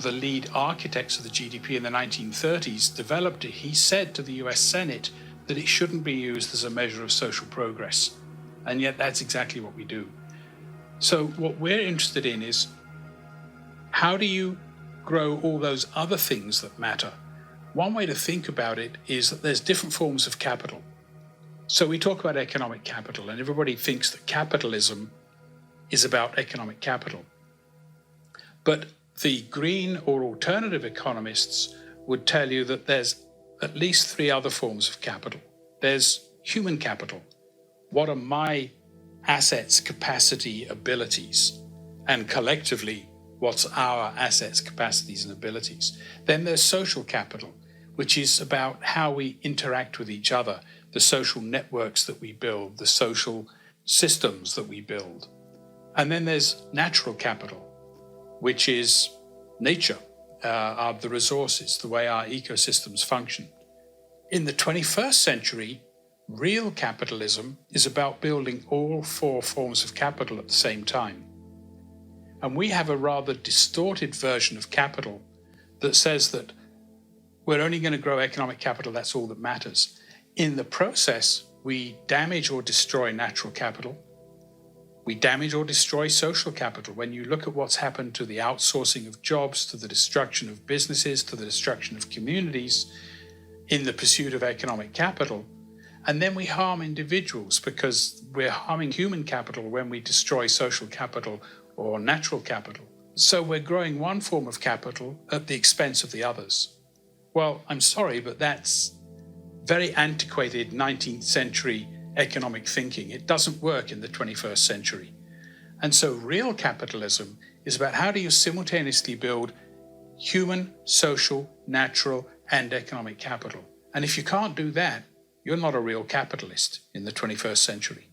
the lead architects of the GDP in the 1930s, developed it, he said to the US Senate that it shouldn't be used as a measure of social progress. And yet that's exactly what we do. So what we're interested in is, how do you grow all those other things that matter? One way to think about it is that there's different forms of capital. So we talk about economic capital, and everybody thinks that capitalism is about economic capital. But the green or alternative economists would tell you that there's at least three other forms of capital. There's human capital. What are my assets, capacity, abilities? And collectively, what's our assets, capacities, and abilities? Then there's social capital, which is about how we interact with each other, the social networks that we build, the social systems that we build. And then there's natural capital, which is nature, the resources, the way our ecosystems function. In the 21st century, real capitalism is about building all four forms of capital at the same time. And we have a rather distorted version of capital that says that we're only going to grow economic capital, that's all that matters. In the process, we damage or destroy natural capital. We damage or destroy social capital. When you look at what's happened to the outsourcing of jobs, to the destruction of businesses, to the destruction of communities in the pursuit of economic capital, and then we harm individuals because we're harming human capital when we destroy social capital or natural capital. So we're growing one form of capital at the expense of the others. Well, I'm sorry, but that's very antiquated 19th century economic thinking. It doesn't work in the 21st century. And so real capitalism is about how do you simultaneously build human, social, natural, and economic capital. And if you can't do that, you're not a real capitalist in the 21st century.